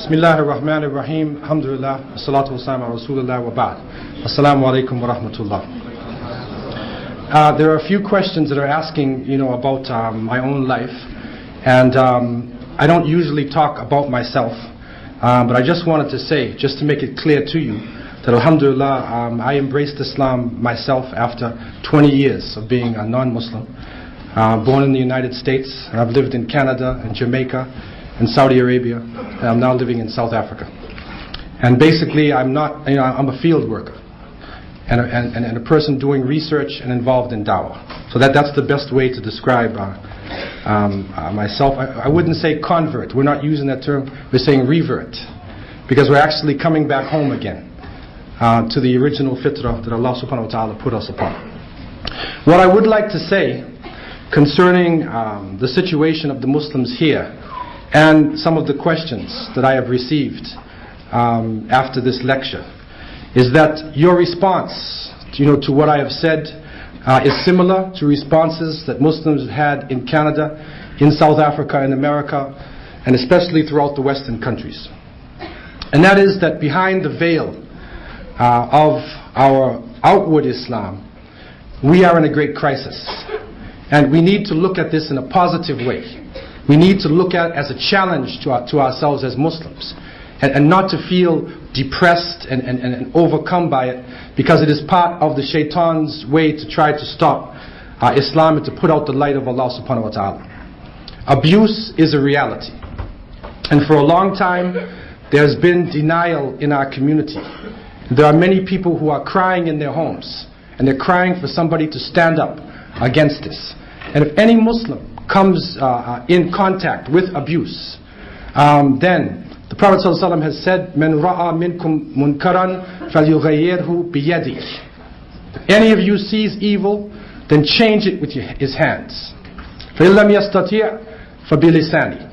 Bismillah ar-Rahman ar-Rahim. Alhamdulillah. As-salatu wa-salam ala Rasulullah wa ba'd. Assalamu alaikum wa rahmatullah. There are a few questions that are asking, about my own life. And I don't usually talk about myself. But I just wanted to say, just to make it clear to you, that alhamdulillah, I embraced Islam myself after 20 years of being a non-Muslim. Born in the United States, and I've lived in Canada and Jamaica and Saudi Arabia, and I'm now living in South Africa. And basically, I'm a field worker and a person doing research and involved in da'wah. So that's the best way to describe myself. I wouldn't say convert. We're not using that term. We're saying revert, because we're actually coming back home again to the original fitrah that Allah subhanahu wa ta'ala put us upon. What I would like to say concerning the situation of the Muslims here and some of the questions that I have received after this lecture is that your response to what I have said is similar to responses that Muslims had in Canada, in South Africa, in America, and especially throughout the Western countries. And that is that behind the veil of our outward Islam, we are in a great crisis. And we need to look at this in a positive way. We need to look at it as a challenge to ourselves as Muslims, and not to feel depressed and overcome by it, because it is part of the shaitan's way to try to stop Islam and to put out the light of Allah subhanahu wa ta'ala. Abuse is a reality. And for a long time, there's been denial in our community. There are many people who are crying in their homes, and they're crying for somebody to stand up against this. And if any Muslim comes in contact with abuse, then the Prophet ﷺ has said, "Men ra'a minkum munkaran falyughayyirhu biyadihi." If any of you sees evil, then change it with his hands. فَإِن لَمْ يَسْتَطِيعْ فَبِلِسَانِهِ.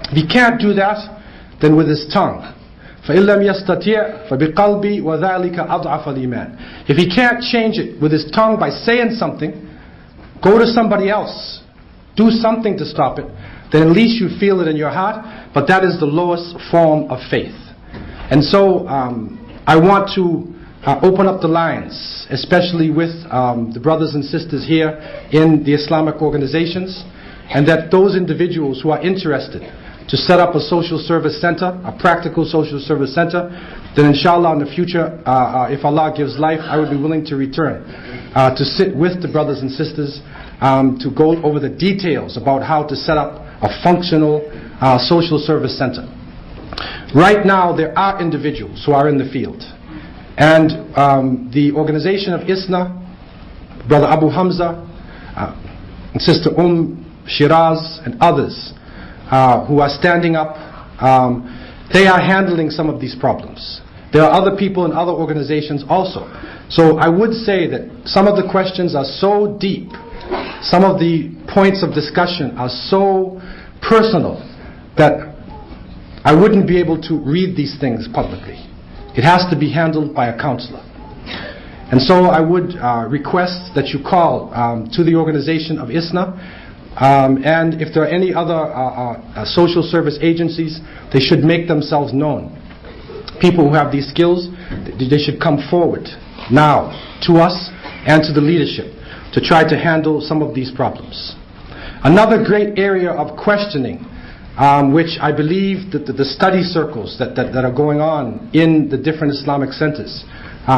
If he can't do that, then with his tongue. فَإِن لَمْ يَسْتَطِيعْ فَبِقَلْبِي وَذَلِكَ أَضْعَفَ الْإِيمَانِ. If he can't change it with his tongue by saying something, go to somebody else, do something to stop it, then at least you feel it in your heart, but that is the lowest form of faith. And so I want to open up the lines, especially with the brothers and sisters here in the Islamic organizations, and that those individuals who are interested to set up a social service center, a practical social service center, then inshallah in the future, if Allah gives life, I would be willing to return to sit with the brothers and sisters to go over the details about how to set up a functional social service center. Right now there are individuals who are in the field, and the organization of ISNA, Brother Abu Hamza, and Sister Shiraz, and others who are standing up, they are handling some of these problems. There are other people in other organizations also. So I would say that some of the questions are so deep, some of the points of discussion are so personal, that I wouldn't be able to read these things publicly. It has to be handled by a counselor. And so I would request that you call to the organization of ISNA, and if there are any other social service agencies, they should make themselves known. People who have these skills, they should come forward now to us and to the leadership to try to handle some of these problems. Another great area of questioning, which I believe that the study circles that are going on in the different Islamic centers,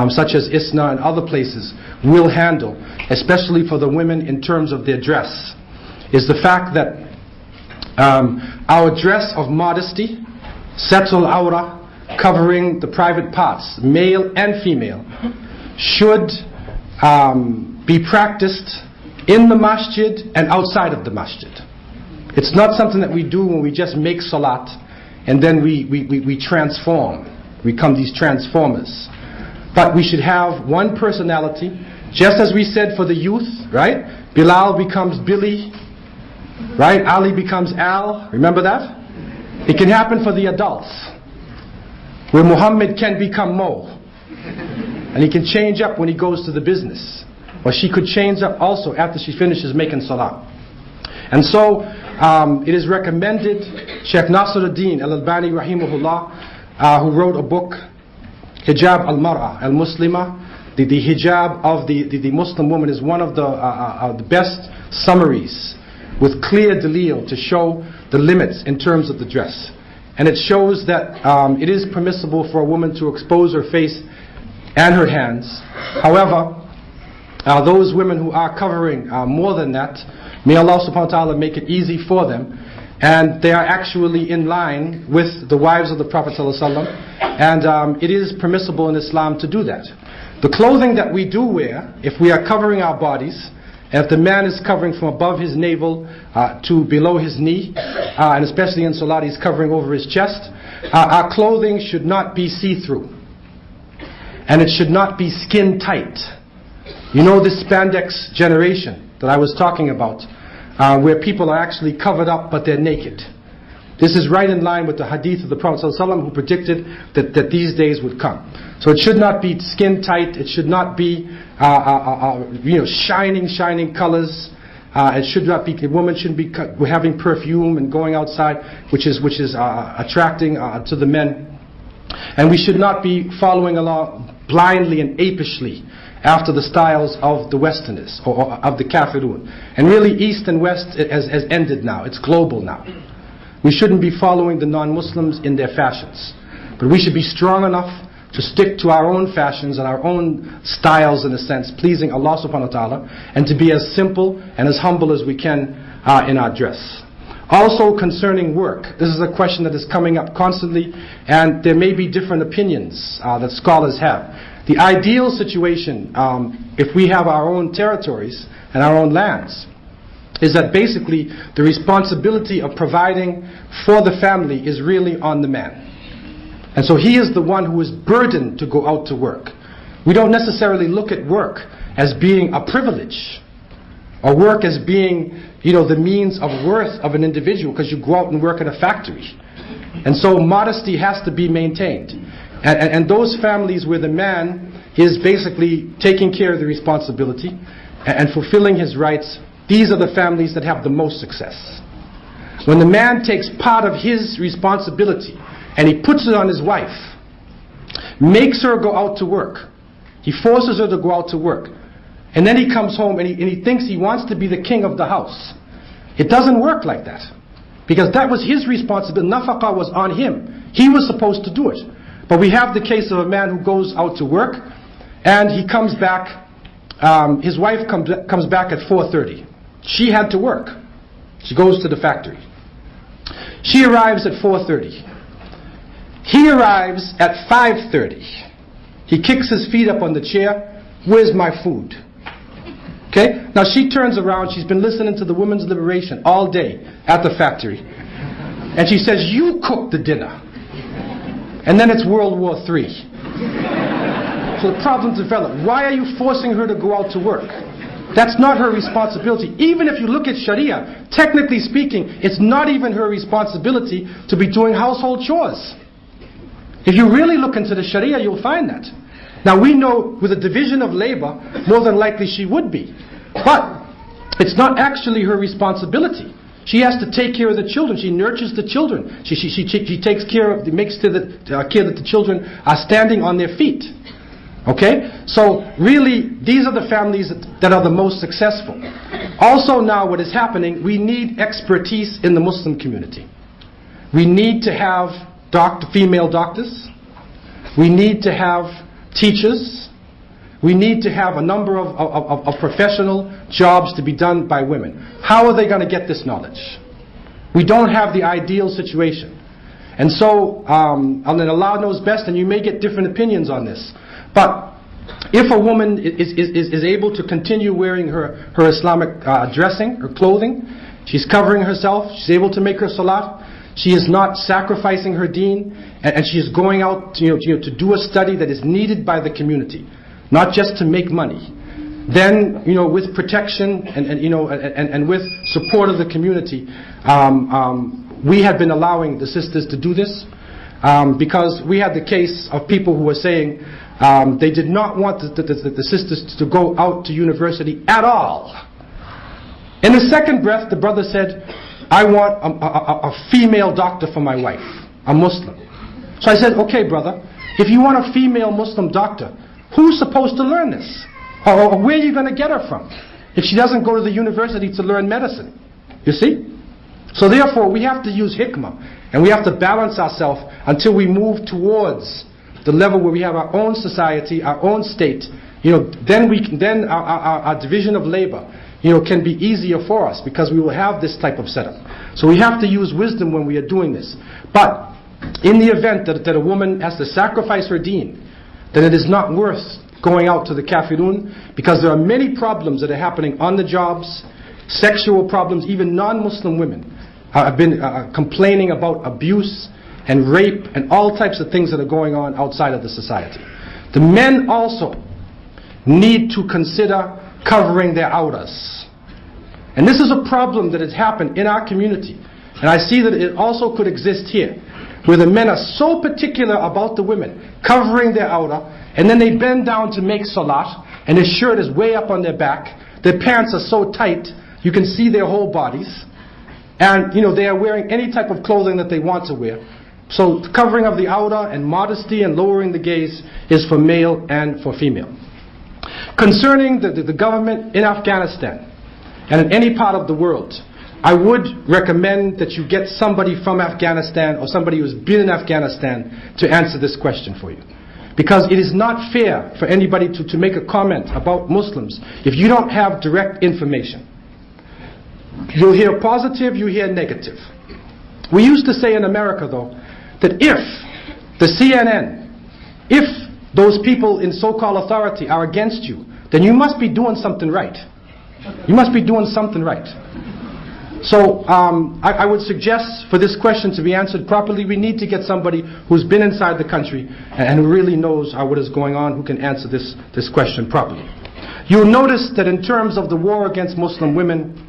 such as ISNA and other places, will handle, especially for the women in terms of their dress, is the fact that our dress of modesty, satul awra, covering the private parts, male and female, should be practiced in the masjid and outside of the masjid. It's not something that we do when we just make salat and then we transform, we become these transformers. But we should have one personality, just as we said for the youth, right? Bilal becomes Billy, right? Ali becomes Al, remember that? It can happen for the adults, where Muhammad can become Mo, and he can change up when he goes to the business, or she could change up also after she finishes making salah. And so it is recommended, Sheikh Nasiruddin al-Albani rahimahullah, who wrote a book, Hijab al-Mar'a al-Muslima, the hijab of the Muslim woman, is one of the best summaries with clear dalil to show the limits in terms of the dress. And it shows that it is permissible for a woman to expose her face and her hands. However, those women who are covering more than that, may Allah subhanahu wa ta'ala make it easy for them, and they are actually in line with the wives of the Prophet sallallahu alaihi wasallam, and it is permissible in Islam to do that. The clothing that we do wear, if we are covering our bodies, and if the man is covering from above his navel to below his knee, and especially in Salat he's covering over his chest, our clothing should not be see-through, and it should not be skin tight. You know this spandex generation that I was talking about, where people are actually covered up but they're naked. This is right in line with the hadith of the Prophet ﷺ, who predicted that these days would come. So it should not be skin tight. It should not be shining colors. It should not be. A woman shouldn't be having perfume and going outside, which is attracting to the men. And we should not be following along blindly and apishly after the styles of the Westerners or of the Kafirun. And really, East and West has ended now. It's global now. We shouldn't be following the non-Muslims in their fashions, but we should be strong enough to stick to our own fashions and our own styles, in a sense, pleasing Allah subhanahu wa ta'ala, and to be as simple and as humble as we can in our dress. Also concerning work, this is a question that is coming up constantly, and there may be different opinions that scholars have. The ideal situation, if we have our own territories and our own lands, is that basically the responsibility of providing for the family is really on the man. And so he is the one who is burdened to go out to work. We don't necessarily look at work as being a privilege, or work as being, the means of worth of an individual, because you go out and work in a factory. And so modesty has to be maintained. And those families where the man is basically taking care of the responsibility and fulfilling his rights, these are the families that have the most success. When the man takes part of his responsibility and he puts it on his wife, makes her go out to work, he forces her to go out to work, and then he comes home and he thinks he wants to be the king of the house. It doesn't work like that, because that was his responsibility. Nafaqah was on him. He was supposed to do it. But we have the case of a man who goes out to work and he comes back, his wife comes back at 4:30. She had to work. She goes to the factory. She arrives at 4:30. He arrives at 5:30. He kicks his feet up on the chair. Where's my food? Okay? Now she turns around. She's been listening to the women's liberation all day at the factory. And she says, you cook the dinner. And then it's World War III. So the problem developed. Why are you forcing her to go out to work? That's not her responsibility. Even if you look at Sharia, technically speaking, it's not even her responsibility to be doing household chores. If you really look into the Sharia, you'll find that. Now we know with a division of labor, more than likely she would be. But it's not actually her responsibility. She has to take care of the children. She nurtures the children. She takes care of, makes care that the children are standing on their feet. Okay? So really, these are the families that are the most successful. Also now what is happening, we need expertise in the Muslim community. We need to have female doctors. We need to have teachers. We need to have a number of professional jobs to be done by women. How are they going to get this knowledge? We don't have the ideal situation. And so, and Allah knows best, and you may get different opinions on this. But if a woman is able to continue wearing her Islamic dressing, her clothing, she's covering herself, she's able to make her salat, she is not sacrificing her deen, and she is going out to do a study that is needed by the community, not just to make money, then with protection and with support of the community, we have been allowing the sisters to do this, because we had the case of people who were saying they did not want the sisters to go out to university at all. In the second breath, the brother said, I want a female doctor for my wife, a Muslim. So I said, okay, brother, if you want a female Muslim doctor, who's supposed to learn this? Or where are you going to get her from if she doesn't go to the university to learn medicine? You see? So therefore, we have to use hikmah, and we have to balance ourselves until we move towards the level where we have our own society, our own state. Then our division of labor, can be easier for us because we will have this type of setup. So we have to use wisdom when we are doing this. But in the event that a woman has to sacrifice her deen, then it is not worth going out to the kafirun, because there are many problems that are happening on the jobs, sexual problems. Even non-Muslim women have been complaining about abuse and rape and all types of things that are going on outside of the society. The men also need to consider covering their auras. And this is a problem that has happened in our community. And I see that it also could exist here, where the men are so particular about the women covering their aura, and then they bend down to make salat, and their shirt is way up on their back, their pants are so tight you can see their whole bodies, and they are wearing any type of clothing that they want to wear. So the covering of the aura and modesty and lowering the gaze is for male and for female. Concerning the government in Afghanistan and in any part of the world, I would recommend that you get somebody from Afghanistan or somebody who's been in Afghanistan to answer this question for you. Because it is not fair for anybody to make a comment about Muslims if you don't have direct information. You'll hear positive, you hear negative. We used to say in America, though, that if the CNN, if those people in so-called authority are against you, then you must be doing something right. You must be doing something right. So I would suggest for this question to be answered properly, we need to get somebody who's been inside the country and who really knows what is going on, who can answer this question properly. You'll notice that in terms of the war against Muslim women,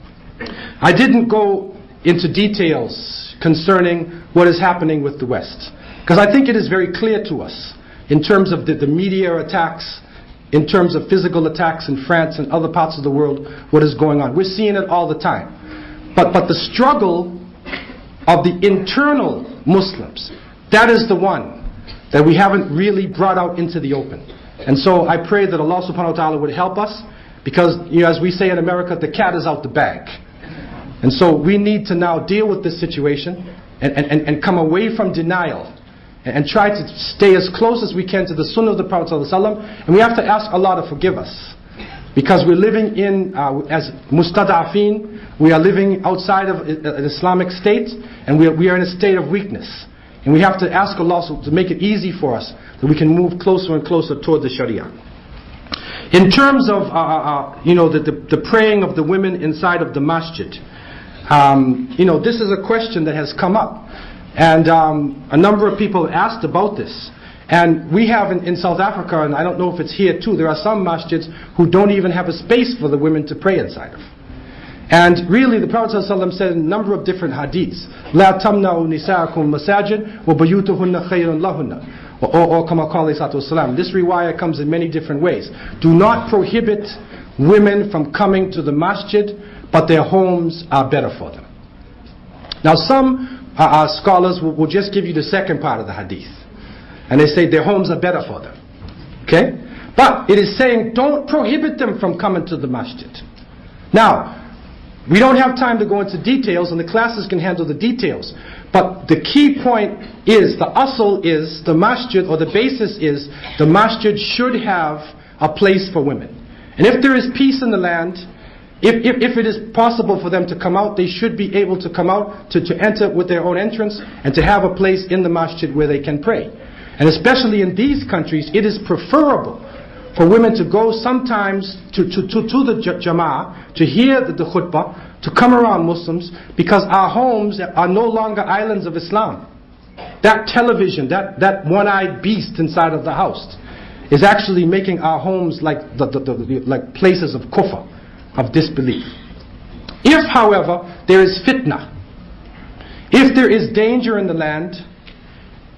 I didn't go into details concerning what is happening with the West, because I think it is very clear to us in terms of the media attacks, in terms of physical attacks in France and other parts of the world, what is going on. We're seeing it all the time. But the struggle of the internal Muslims, that is the one that we haven't really brought out into the open. And so I pray that Allah subhanahu wa ta'ala would help us, because as we say in America, the cat is out the bag. And so we need to now deal with this situation and come away from denial and try to stay as close as we can to the sunnah of the Prophet ﷺ. And we have to ask Allah to forgive us, because we're living in, as mustada'afin, we are living outside of an Islamic state, and we are in a state of weakness. And we have to ask Allah to make it easy for us, that we can move closer and closer toward the Sharia. In terms of the praying of the women inside of the masjid, this is a question that has come up, and a number of people asked about this. And we have in South Africa, and I don't know if it's here too, there are some masjids who don't even have a space for the women to pray inside of. And really the Prophet ﷺ said in a number of different hadiths, لا تمنعوا نساءكم مساجد وبيوتهن خير لهن, or كما قال عليه الصلاة والسلام. This riwayah comes in many different ways. Do not prohibit women from coming to the masjid, but their homes are better for them. Now some scholars will just give you the second part of the hadith, and they say their homes are better for them. Okay? But it is saying don't prohibit them from coming to the masjid. Now, we don't have time to go into details, and the classes can handle the details. But the key point is, the asl is, the masjid, or the basis is, the masjid should have a place for women. And if there is peace in the land, if it is possible for them to come out, they should be able to come out, to enter with their own entrance, and to have a place in the masjid where they can pray. And especially in these countries, it is preferable for women to go sometimes to the jama'ah, to hear the khutbah, to come around Muslims, because our homes are no longer islands of Islam. That television, that one-eyed beast inside of the house is actually making our homes like like places of kufr, of disbelief. If, however, there is fitna, if there is danger in the land,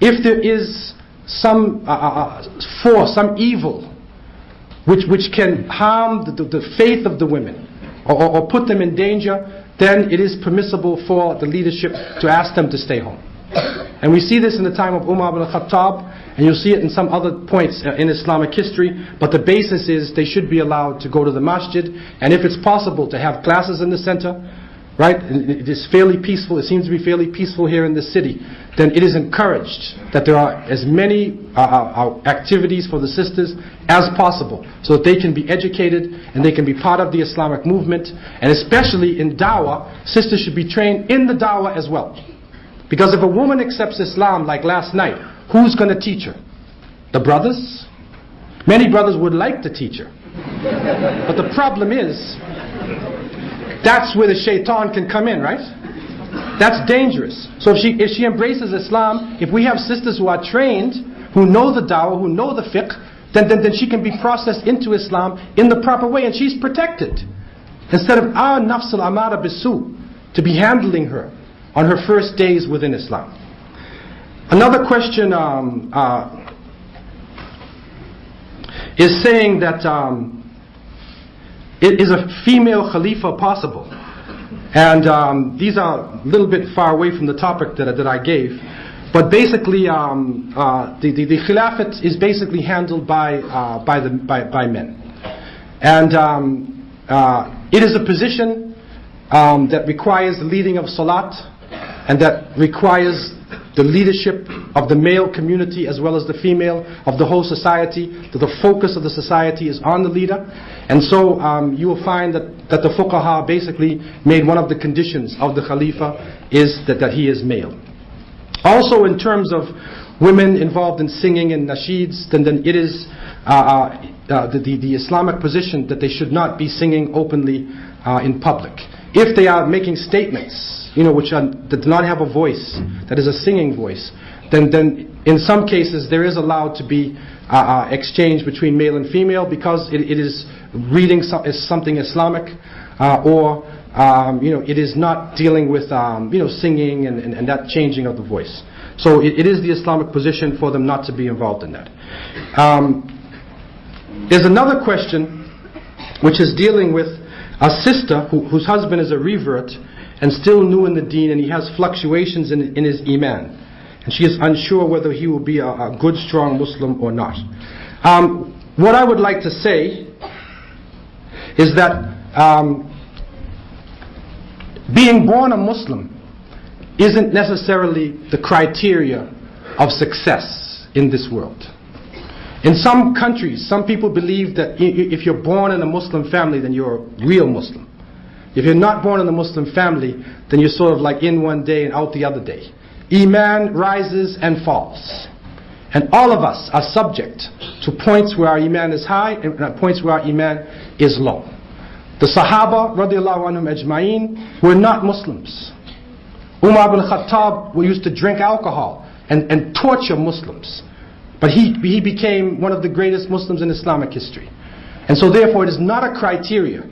if there is some force, some evil, which can harm the faith of the women, or put them in danger, then it is permissible for the leadership to ask them to stay home. And we see this in the time of Umar ibn al-Khattab, and you'll see it in some other points in Islamic history, but the basis is they should be allowed to go to the masjid, and if it's possible to have classes in the center, right, it is fairly peaceful, it seems to be fairly peaceful here in the city, then it is encouraged that there are as many activities for the sisters as possible, so that they can be educated and they can be part of the Islamic movement, and especially in da'wah, sisters should be trained in the da'wah as well. Because if a woman accepts Islam like last night, who's going to teach her? The brothers? Many brothers would like to teach her. But the problem is, that's where the shaitan can come in, right? That's dangerous. So if she embraces Islam, if we have sisters who are trained, who know the da'wah, who know the fiqh, then she can be processed into Islam in the proper way, and she's protected. Instead of our nafs al-amara bisu to be handling her on her first days within Islam. Another question is saying that is a female khalifa possible? And these are a little bit far away from the topic that I gave, but basically the khilafat is basically handled by men, and it is a position that requires the leading of salat, and that requires the leadership of the male community as well as the female, of the whole society, that the focus of the society is on the leader. And so you will find that the fuqaha basically made one of the conditions of the khalifa is that he is male. Also in terms of women involved in singing and nasheeds, then it is the Islamic position that they should not be singing openly in public. If they are making statements, that do not have a voice, that is a singing voice, then in some cases there is allowed to be exchange between male and female, because it is reading something Islamic, or it is not dealing with singing and that changing of the voice. So it is the Islamic position for them not to be involved in that. There's another question which is dealing with a sister whose husband is a revert and still new in the deen, and he has fluctuations in his iman, and she is unsure whether he will be a good, strong Muslim or not. What I would like to say is that being born a Muslim isn't necessarily the criteria of success in this world. In some countries, some people believe that if you're born in a Muslim family, then you're a real Muslim. If you're not born in a Muslim family, then you're sort of like in one day and out the other day. Iman rises and falls. And all of us are subject to points where our Iman is high and points where our Iman is low. The Sahaba, radiallahu anhum ajma'een, were not Muslims. Umar ibn al-Khattab used to drink alcohol and torture Muslims. But he became one of the greatest Muslims in Islamic history. And so therefore it is not a criteria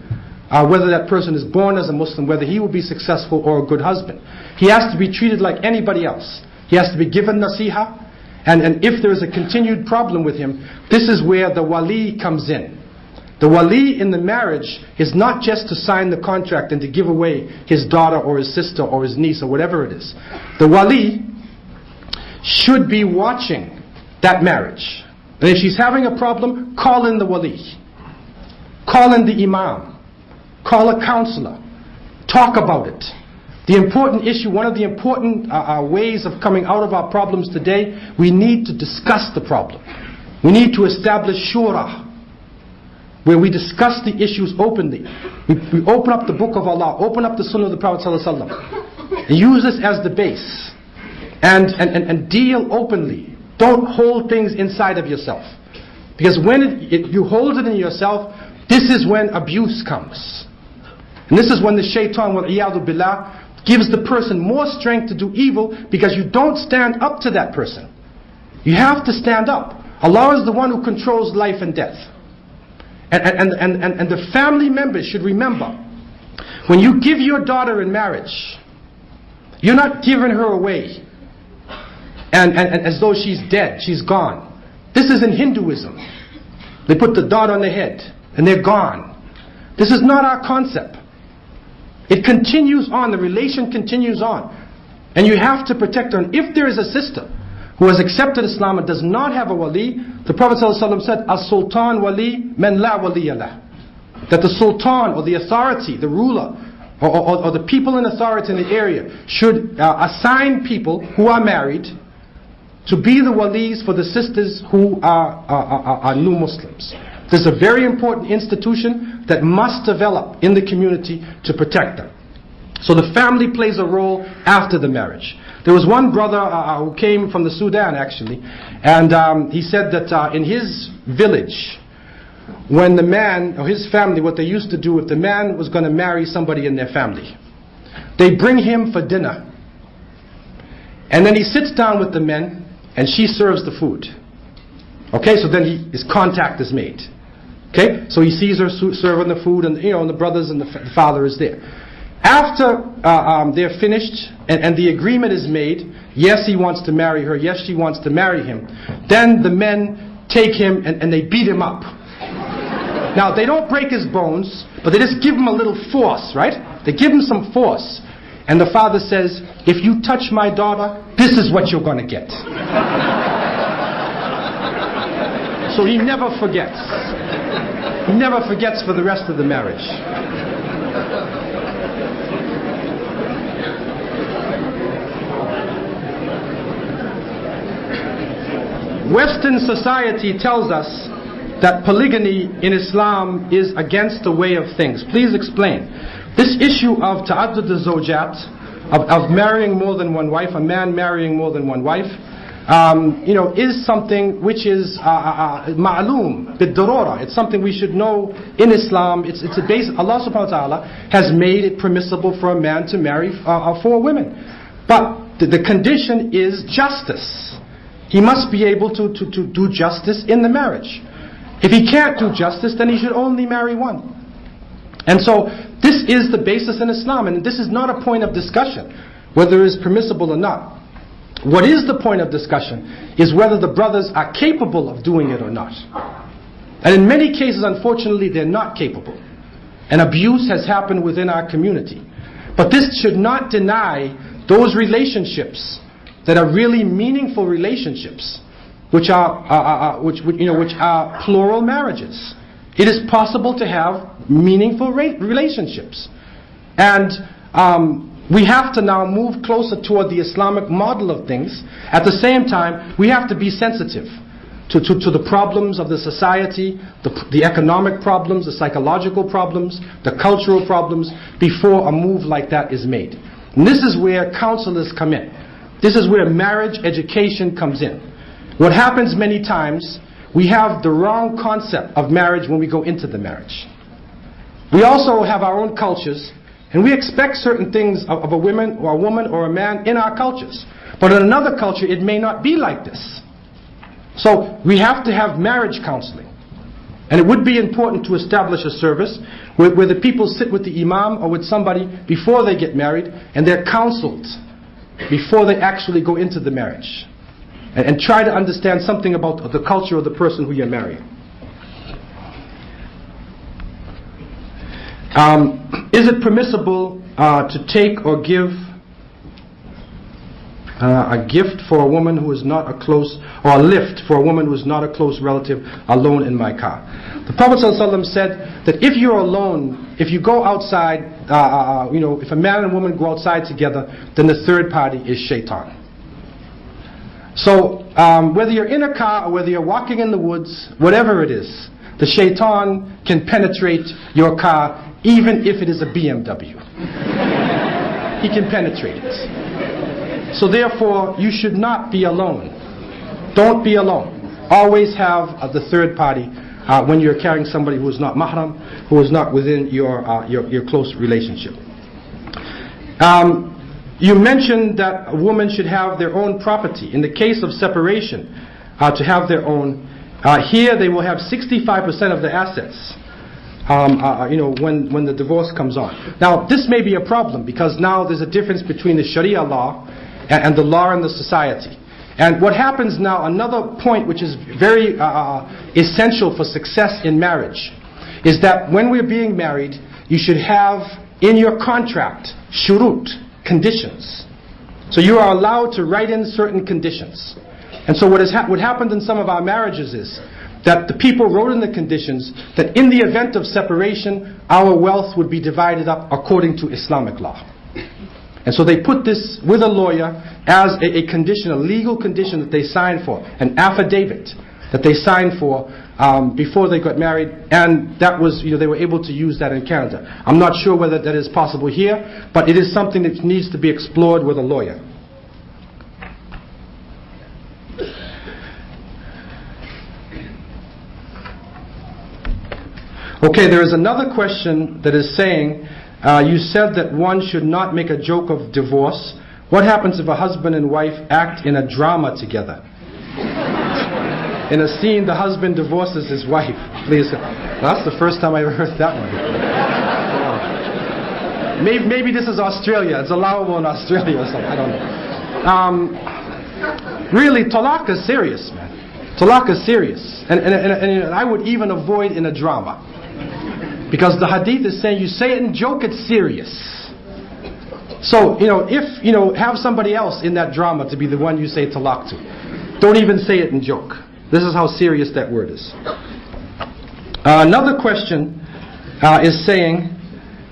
whether that person is born as a Muslim, whether he will be successful or a good husband. He has to be treated like anybody else. He has to be given nasiha, and if there is a continued problem with him, this is where the wali comes in. The wali in the marriage is not just to sign the contract and to give away his daughter or his sister or his niece or whatever it is. The wali should be watching that marriage. And if she's having a problem, call in the wali. Call in the imam. Call a counselor. Talk about it. The important issue, one of the important ways of coming out of our problems today, we need to discuss the problem. We need to establish shura, where we discuss the issues openly. We open up the book of Allah, open up the sunnah of the Prophet ﷺ, and use this as the base. And deal openly. Don't hold things inside of yourself. Because when you hold it in yourself, this is when abuse comes. And this is when the shaitan, wal-iyadu billah, gives the person more strength to do evil, because you don't stand up to that person. You have to stand up. Allah is the one who controls life and death. And the family members should remember, when you give your daughter in marriage, you're not giving her away and as though she's dead, she's gone. This is in Hinduism. They put the dot on the head and they're gone. This is not our concept. It continues on, the relation continues on. And you have to protect her. And if there is a sister who has accepted Islam and does not have a wali, the Prophet ﷺ said, As-Sultan wali man la waliya lah. That the sultan or the authority, the ruler, or the people in authority in the area should assign people who are married to be the walis for the sisters who are new Muslims. This is a very important institution that must develop in the community to protect them. So the family plays a role after the marriage. There was one brother who came from the Sudan actually, and he said that in his village, when the man, or his family, what they used to do if the man was going to marry somebody in their family, they bring him for dinner. And then he sits down with the men and she serves the food. Okay, so then his contact is made. Okay, so he sees her serving the food, and and the brothers and the father is there. After they're finished and the agreement is made, yes, he wants to marry her, yes, she wants to marry him, then the men take him and they beat him up. Now, they don't break his bones, but they just give him a little force, right? They give him some force. And the father says, if you touch my daughter, this is what you're going to get. So he never forgets. He never forgets for the rest of the marriage. Western society tells us that polygamy in Islam is against the way of things. Please explain. This issue of ta'addud al-zawjat, of marrying more than one wife, a man marrying more than one wife, is something which is ma'loom, bid-darura. It's something we should know in Islam. It's a base. Allah subhanahu wa ta'ala has made it permissible for a man to marry 4 women. But the condition is justice. He must be able to do justice in the marriage. If he can't do justice, then he should only marry one. And so this is the basis in Islam, and this is not a point of discussion whether it is permissible or not. What is the point of discussion is whether the brothers are capable of doing it or not. And in many cases, unfortunately, they're not capable. And abuse has happened within our community. But this should not deny those relationships that are really meaningful relationships, which are plural marriages. It is possible to have meaningful relationships, and we have to now move closer toward the Islamic model of things. At the same time, we have to be sensitive to the problems of the society, the economic problems, the psychological problems, the cultural problems, before a move like that is made. And this is where counselors come in. This is where marriage education comes in. What happens many times, we have the wrong concept of marriage when we go into the marriage. We also have our own cultures, and we expect certain things of a woman or a man in our cultures. But in another culture, it may not be like this. So we have to have marriage counseling. And it would be important to establish a service where the people sit with the imam or with somebody before they get married, and they're counseled before they actually go into the marriage. And try to understand something about the culture of the person who you're marrying. Is it permissible to take or give a gift for a woman who is not a close, or a lift for a woman who is not a close relative, alone in my car? The Prophet ﷺ said that if you're alone, if you go outside, if a man and a woman go outside together, then the third party is shaitan. So whether you're in a car or whether you're walking in the woods, whatever it is, the shaitan can penetrate your car, even if it is a BMW. He can penetrate it. So therefore, you should not be alone. Don't be alone. Always have the third party when you're carrying somebody who is not mahram, who is not within your close relationship. You mentioned that a woman should have their own property. In the case of separation, to have their own, here they will have 65% of the assets when the divorce comes on. Now, this may be a problem because now there's a difference between the Sharia law and the law in the society. And what happens now, another point which is very essential for success in marriage, is that when we're being married, you should have in your contract, shurut, conditions. So you are allowed to write in certain conditions. And so what happened in some of our marriages is that the people wrote in the conditions that in the event of separation, our wealth would be divided up according to Islamic law. And so they put this with a lawyer as a condition, a legal condition that they signed for, an affidavit that they signed for before they got married, and that was, they were able to use that in Canada. I'm not sure whether that is possible here, but it is something that needs to be explored with a lawyer. Okay, there is another question that is saying, you said that one should not make a joke of divorce. What happens if a husband and wife act in a drama together? In a scene, the husband divorces his wife. Please. That's the first time I ever heard that one. Maybe this is Australia. It's allowable in Australia or something. I don't know. Really, talaq is serious, man. Talaq is serious. And I would even avoid in a drama. Because the hadith is saying, you say it in joke, it's serious. So, if, have somebody else in that drama to be the one you say talaq to. Don't even say it in joke. This is how serious that word is. Another question is saying,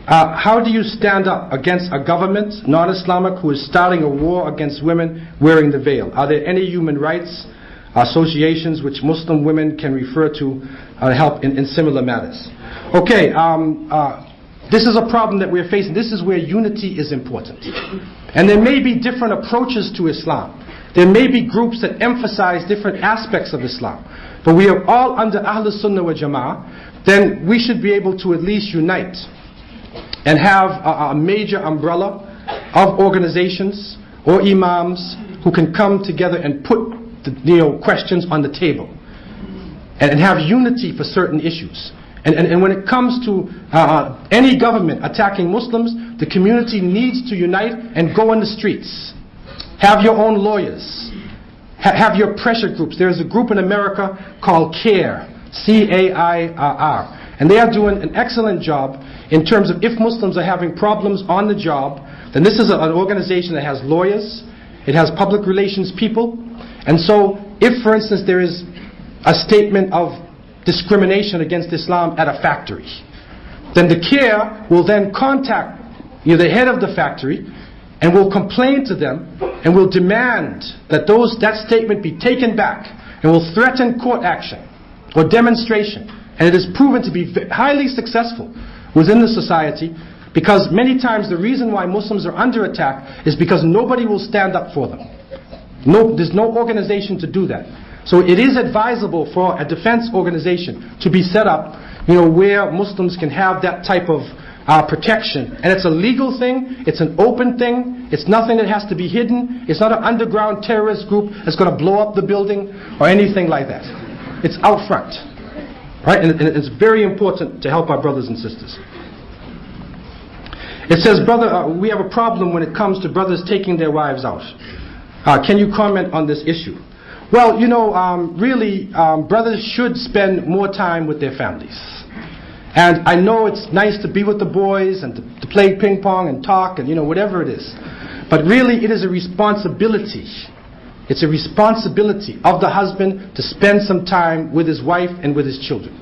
how do you stand up against a government, non-Islamic, who is starting a war against women wearing the veil? Are there any human rights associations which Muslim women can refer to help in similar matters? Okay, this is a problem that we're facing. This is where unity is important. And there may be different approaches to Islam. There may be groups that emphasize different aspects of Islam. But we are all under Ahl Sunnah wa Jama'ah. Then we should be able to at least unite and have a major umbrella of organizations or imams who can come together and put the questions on the table and have unity for certain issues. And when it comes to any government attacking Muslims, the community needs to unite and go in the streets. Have your own lawyers. Have your pressure groups. There's a group in America called CAIR, C-A-I-R. And they are doing an excellent job in terms of if Muslims are having problems on the job, then this is an organization that has lawyers, it has public relations people. And so if, for instance, there is a statement of discrimination against Islam at a factory, then the CAIR will then contact the head of the factory and will complain to them and will demand that that statement be taken back and will threaten court action or demonstration. And it is proven to be highly successful within the society, because many times the reason why Muslims are under attack is because nobody will stand up for them. There's no organization to do that. So it is advisable for a defense organization to be set up, where Muslims can have that type of protection. And it's a legal thing, it's an open thing, it's nothing that has to be hidden, it's not an underground terrorist group that's going to blow up the building or anything like that. It's out front. Right? And it's very important to help our brothers and sisters. It says, brother, we have a problem when it comes to brothers taking their wives out. Can you comment on this issue? Well, really, brothers should spend more time with their families. And I know it's nice to be with the boys and to play ping pong and talk and whatever it is. But really it is a responsibility. It's a responsibility of the husband to spend some time with his wife and with his children.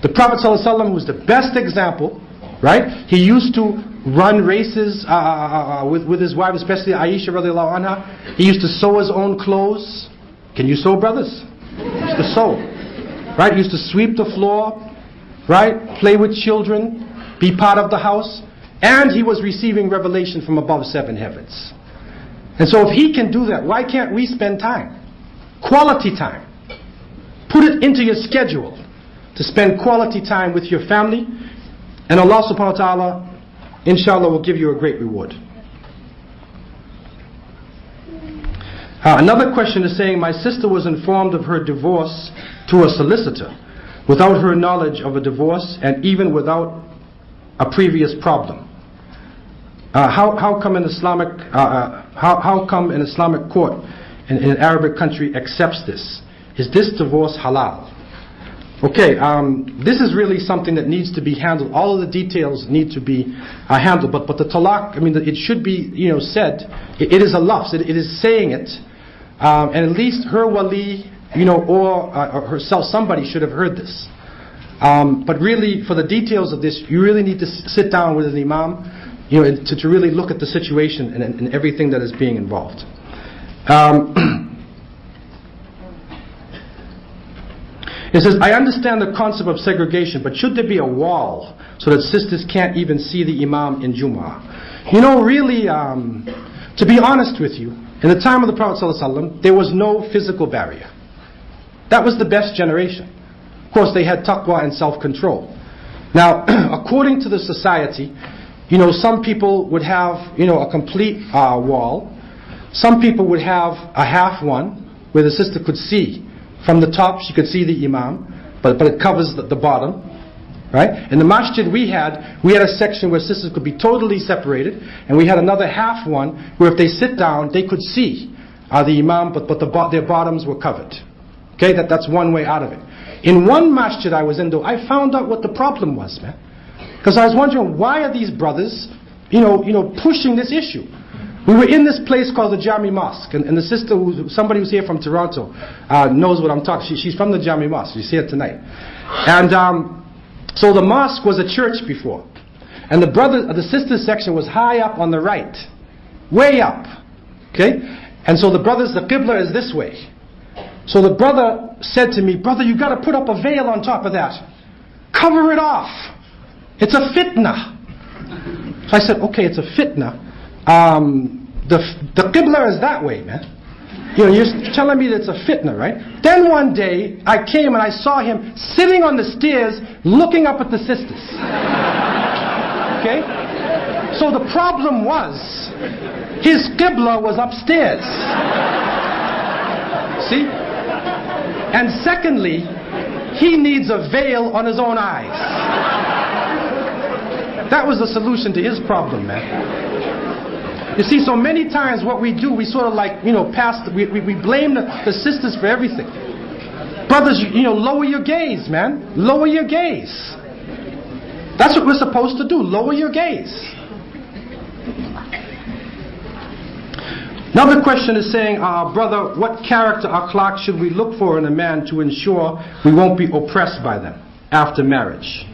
The Prophet ﷺ was the best example, right? He used to run races with his wife, especially Aisha radiallahu anha. He used to sew his own clothes. Can you sew, brothers? He used to sew. Right? He used to sweep the floor. Right? Play with children. Be part of the house. And he was receiving revelation from above 7 heavens. And so if he can do that, why can't we spend time? Quality time. Put it into your schedule to spend quality time with your family. And Allah subhanahu wa ta'ala, inshallah, will give you a great reward. Another question is saying, my sister was informed of her divorce to a solicitor without her knowledge of a divorce and even without a previous problem. How come an Islamic court in an Arabic country accepts this? Is this divorce halal? Okay, this is really something that needs to be handled. All of the details need to be handled. But the talaq, I mean, it should be, said. It is a lafz. It is saying it, and at least her wali, or herself, somebody should have heard this. But really, for the details of this, you really need to sit down with an imam, to really look at the situation and everything that is being involved. It says, I understand the concept of segregation, but should there be a wall so that sisters can't even see the imam in Jumu'ah? Really, to be honest with you, in the time of the Prophet ﷺ, there was no physical barrier. That was the best generation. Of course, they had taqwa and self-control. Now, according to the society, some people would have, a complete wall. Some people would have a half one, where the sister could see. From the top, she could see the imam, but it covers the bottom, right? In the masjid we had a section where sisters could be totally separated, and we had another half one where if they sit down, they could see the imam, but their bottoms were covered. Okay, that's one way out of it. In one masjid I was in, though, I found out what the problem was, man. Because I was wondering, why are these brothers, pushing this issue? We were in this place called the Jami Mosque, and the sister, somebody who's here from Toronto, knows what I'm talking. She's from the Jami Mosque. She's here tonight. And so the mosque was a church before, and the sisters section was high up on the right, way up. Okay, and so the qibla is this way. So the brother said to me, brother, you got to put up a veil on top of that. Cover it off. It's a fitna. So I said, okay, it's a fitna. The qibla is that way, man. You're telling me that it's a fitna, right? Then one day, I came and I saw him sitting on the stairs looking up at the sisters. Okay? So the problem was, his qibla was upstairs. See? And secondly, he needs a veil on his own eyes. That was the solution to his problem, man. You see, so many times what we do, we sort of like, we blame the sisters for everything. Brothers, lower your gaze, man. Lower your gaze. That's what we're supposed to do, lower your gaze. Another question is saying, brother, what character akhlaq should we look for in a man to ensure we won't be oppressed by them after marriage?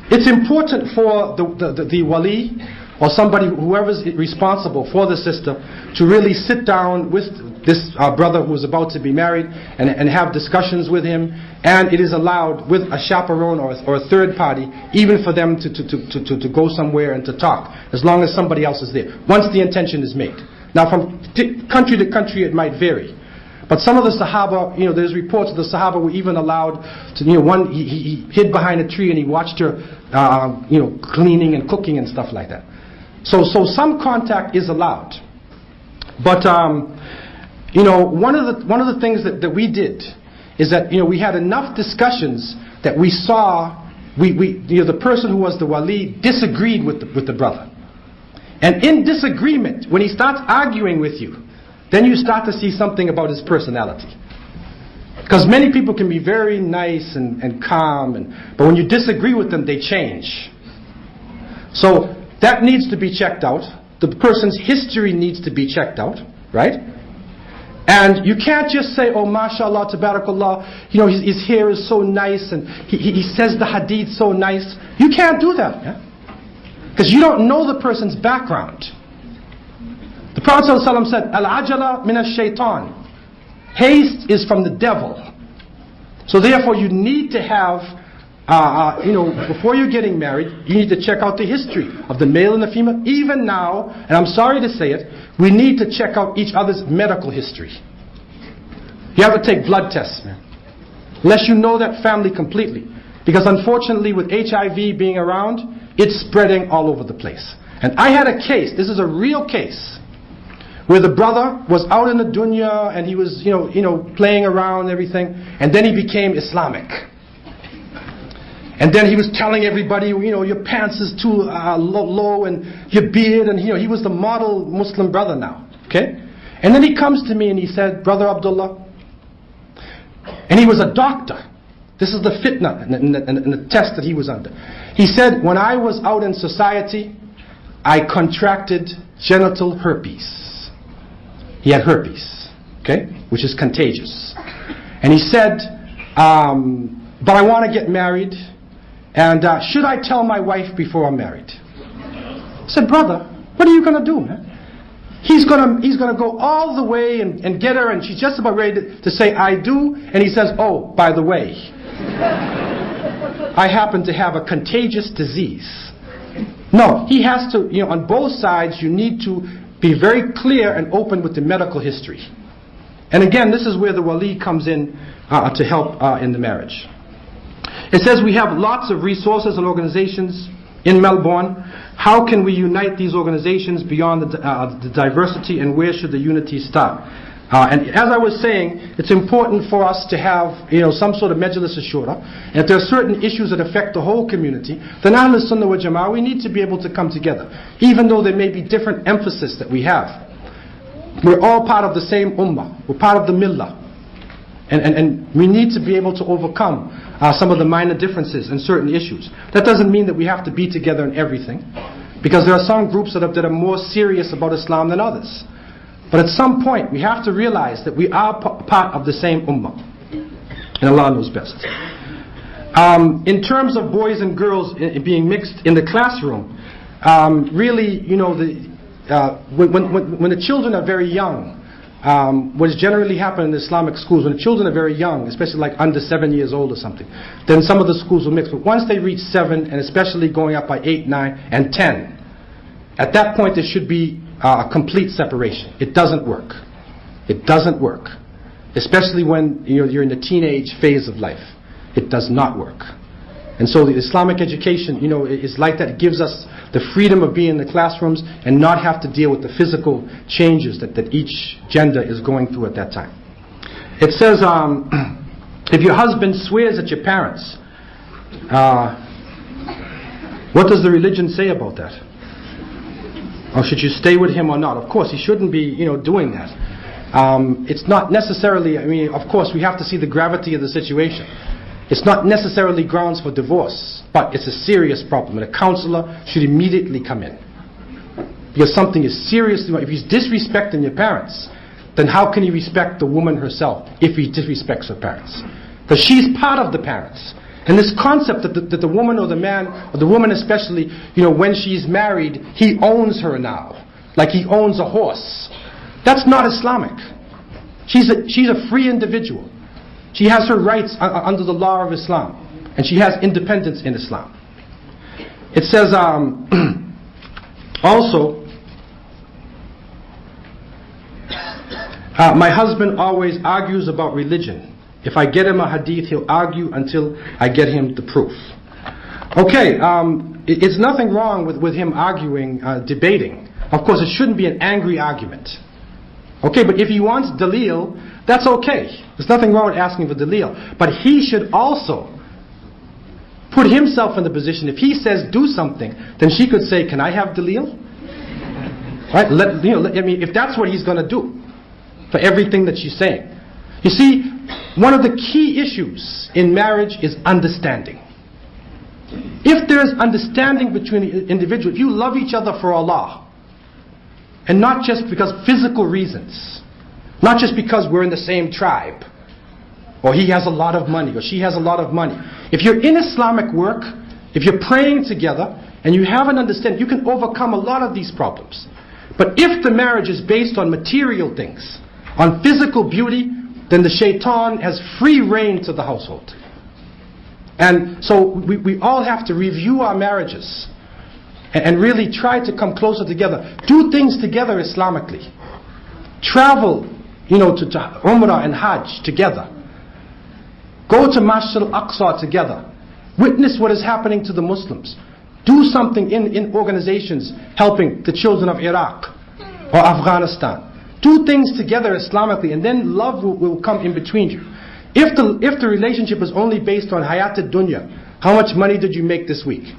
It's important for the wali, or somebody, whoever's responsible for the sister, to really sit down with this brother who's about to be married and have discussions with him. And it is allowed with a chaperone or a third party, even for them to go somewhere and to talk, as long as somebody else is there, once the intention is made. Now, from country to country it might vary. But some of the Sahaba, there's reports that the Sahaba were even allowed to, one, he hid behind a tree and he watched her, cleaning and cooking and stuff like that. So some contact is allowed. But, one of the things that we did is that, we had enough discussions that we saw, the person who was the wali disagreed with the brother. And in disagreement, when he starts arguing with you, then you start to see something about his personality. Because many people can be very nice and calm, but when you disagree with them, they change. So that needs to be checked out. The person's history needs to be checked out, right? And you can't just say, oh, mashallah, tabarakallah, his hair is so nice and he says the hadith so nice. You can't do that, because you don't know the person's background. The Prophet ﷺ said, al-ajala min ash-shaytan. Haste is from the devil. So therefore you need to have, before you're getting married, you need to check out the history of the male and the female. Even now, and I'm sorry to say it, we need to check out each other's medical history. You have to take blood tests, man. Unless you know that family completely. Because unfortunately with HIV being around, it's spreading all over the place. And I had a case, this is a real case, where the brother was out in the dunya and he was, playing around and everything, and then he became Islamic. And then he was telling everybody, your pants is too low and your beard, and he was the model Muslim brother now. Okay? And then he comes to me and he said, Brother Abdullah, and he was a doctor. This is the fitna and the test that he was under. He said, when I was out in society, I contracted genital herpes. He had herpes, okay, which is contagious. And he said, but I want to get married, and should I tell my wife before I'm married? I said, brother, what are you going to do, man? He's gonna go all the way and get her, and she's just about ready to say, I do, and he says, oh, by the way, I happen to have a contagious disease. No, he has to, on both sides, you need to be very clear and open with the medical history. And again, this is where the wali comes in to help in the marriage. It says we have lots of resources and organizations in Melbourne. How can we unite these organizations beyond the diversity, and where should the unity start? And as I was saying, it's important for us to have some sort of majlis ashura. And if there are certain issues that affect the whole community, then Ahl Sunnah wa Jama'ah, we need to be able to come together, even though there may be different emphasis that we have. We're all part of the same ummah. We're part of the millah. And we need to be able to overcome some of the minor differences in certain issues. That doesn't mean that we have to be together in everything, because there are some groups that are more serious about Islam than others. But at some point, we have to realize that we are part of the same ummah. And Allah knows best. In terms of boys and girls being mixed in the classroom, really, when the children are very young, what is generally happening in Islamic schools, when the children are very young, especially like under 7 years old or something, then some of the schools will mix. But once they reach 7, and especially going up by 8, 9, and 10, at that point there should be a complete separation. It doesn't work. It doesn't work. Especially when you're in the teenage phase of life. It does not work. And so the Islamic education, is like that. It gives us the freedom of being in the classrooms and not have to deal with the physical changes that each gender is going through at that time. It says, if your husband swears at your parents, what does the religion say about that? Or should you stay with him or not? Of course, he shouldn't be, doing that. It's not necessarily, of course, we have to see the gravity of the situation. It's not necessarily grounds for divorce, but it's a serious problem, and a counselor should immediately come in. Because something is seriously wrong. If he's disrespecting your parents, then how can he respect the woman herself if he disrespects her parents? Because she's part of the parents. And this concept that the woman or the man, or the woman especially, when she's married, he owns her now, like he owns a horse. That's not Islamic. She's a free individual. She has her rights under the law of Islam, and she has independence in Islam. It says also, my husband always argues about religion. If I get him a hadith, he'll argue until I get him the proof. Okay, it's nothing wrong with him arguing, debating. Of course, it shouldn't be an angry argument. Okay, but if he wants dalil, that's okay. There's nothing wrong with asking for dalil. But he should also put himself in the position, if he says do something, then she could say, can I have dalil? Right? If that's what he's going to do for everything that she's saying. You see, one of the key issues in marriage is understanding. If there is understanding between the individual, if you love each other for Allah, and not just because physical reasons, not just because we're in the same tribe, or he has a lot of money, or she has a lot of money. If you're in Islamic work, if you're praying together, and you have an understanding, you can overcome a lot of these problems. But if the marriage is based on material things, on physical beauty, then the shaitan has free reign to the household. And so we all have to review our marriages and really try to come closer together. Do things together Islamically. Travel, to Umrah and Hajj together. Go to Masjid al-Aqsa together. Witness what is happening to the Muslims. Do something in organizations helping the children of Iraq or Afghanistan. Do things together Islamically, and then love will come in between you. If the relationship is only based on hayat ad-dunya, how much money did you make this week?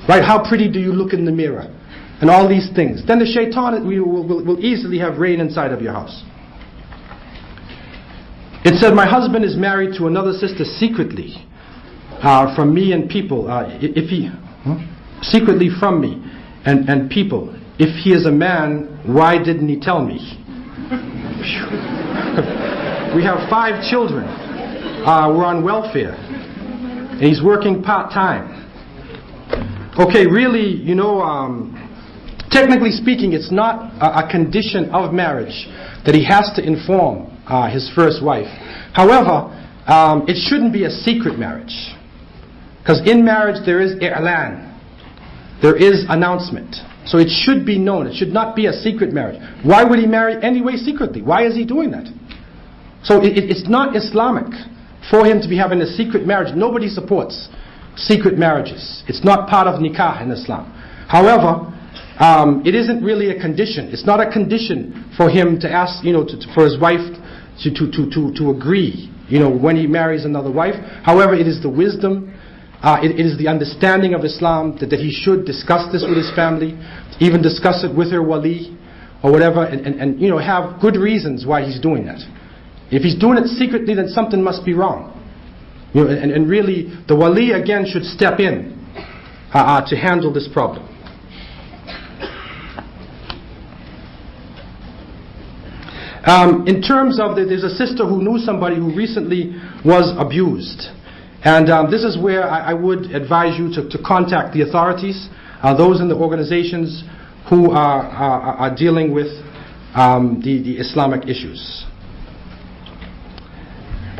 Right? How pretty do you look in the mirror? And all these things. Then the shaitan will easily have reign inside of your house. It said, my husband is married to another sister secretly. from me and people, secretly from me and people, if he is a man, why didn't he tell me? We have 5 children. We're on welfare. And he's working part-time. Okay, really, technically speaking, it's not a condition of marriage that he has to inform his first wife. However, it shouldn't be a secret marriage. Because in marriage there is i'lan. There is announcement. So it should be known. It should not be a secret marriage. Why would he marry anyway secretly? Why is he doing that? So it's not Islamic for him to be having a secret marriage. Nobody supports secret marriages. It's not part of nikah in Islam. However, it isn't really a condition. It's not a condition for him to ask, for his wife to agree, when he marries another wife. However, it is the wisdom, it is the understanding of Islam that he should discuss this with his family, even discuss it with her wali or whatever, and have good reasons why he's doing that. If he's doing it secretly, then something must be wrong. And really, the wali again should step in to handle this problem. In terms of, there's a sister who knew somebody who recently was abused. And this is where I would advise you to contact the authorities, those in the organizations who are dealing with the Islamic issues.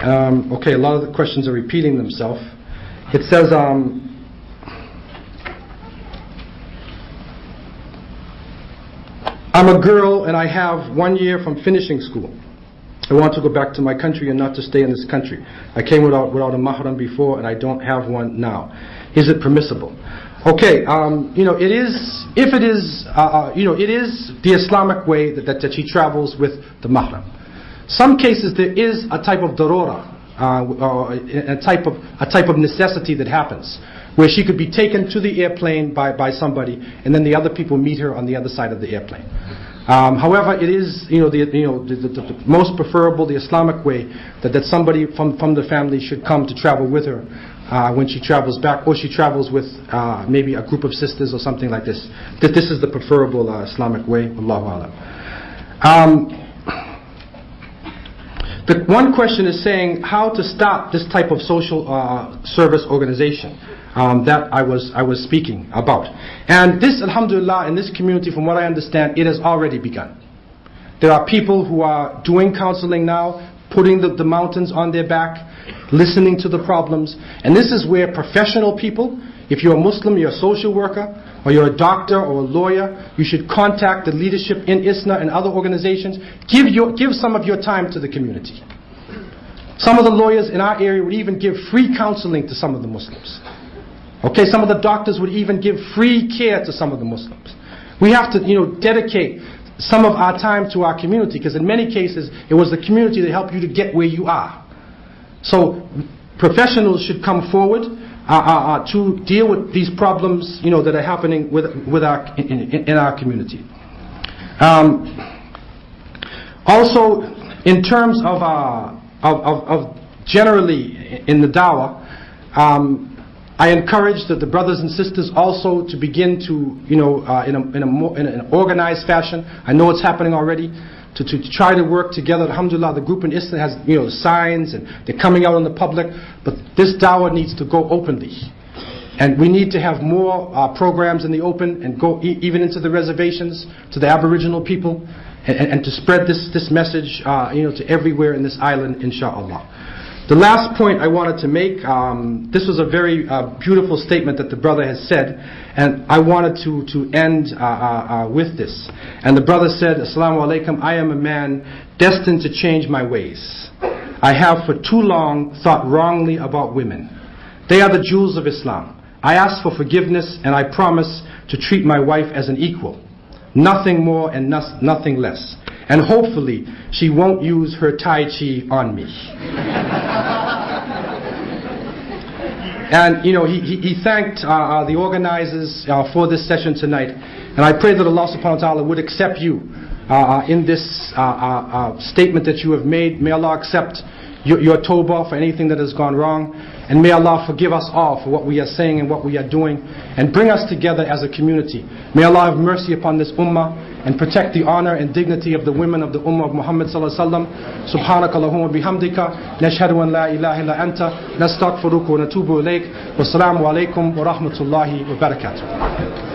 Okay, a lot of the questions are repeating themselves. It says, I'm a girl and I have 1 year from finishing school. I want to go back to my country and not to stay in this country. I came without a mahram before and I don't have one now. Is it permissible? Okay, it is, if it is, it is the Islamic way that she travels with the mahram. Some cases there is a type of darura, a type of necessity that happens, where she could be taken to the airplane by somebody, and then the other people meet her on the other side of the airplane. However, it is the most preferable, the Islamic way, that somebody from the family should come to travel with her when she travels back, or she travels with maybe a group of sisters or something like this. That this is the preferable Islamic way. Allahu Alam. The one question is saying how to stop this type of social service organization that I was speaking about. And this, alhamdulillah, in this community, from what I understand, it has already begun. There are people who are doing counseling now, putting the mountains on their back, listening to the problems. And this is where professional people, if you're a Muslim, you're a social worker, or you're a doctor or a lawyer, you should contact the leadership in ISNA and other organizations. Give some of your time to the community. Some of the lawyers in our area would even give free counseling to some of the Muslims. Okay, some of the doctors would even give free care to some of the Muslims. We have to, dedicate some of our time to our community, because in many cases it was the community that helped you to get where you are. So professionals should come forward to deal with these problems, that are happening in our community. Also, in terms of generally in the dawah, I encourage that the brothers and sisters also to begin to, in an organized fashion. I know it's happening already. To try to work together. Alhamdulillah, the group in Islam has signs and they're coming out in the public, but this dawah needs to go openly, and we need to have more programs in the open and go even into the reservations to the Aboriginal people, and to spread this message to everywhere in this island, inshallah. The last point I wanted to make, this was a very beautiful statement that the brother has said, and I wanted to end with this. And the brother said, Assalamu alaikum, I am a man destined to change my ways. I have for too long thought wrongly about women. They are the jewels of Islam. I ask for forgiveness, and I promise to treat my wife as an equal. Nothing more and nothing less. And hopefully she won't use her Tai Chi on me. And he thanked the organizers for this session tonight, and I pray that Allah subhanahu wa ta'ala would accept you in this statement that you have made. May Allah accept your tawbah for anything that has gone wrong. And may Allah forgive us all for what we are saying and what we are doing, and bring us together as a community. May Allah have mercy upon this ummah and protect the honor and dignity of the women of the ummah of Muhammad sallallahu alaihi wasallam. Subhanaka Allahumma bihamdika, nashhadu an la ilaha illa anta, nastaghfiruka wa natubu ilayk. Wassalamu alaikum wa rahmatullahi wa barakatuh.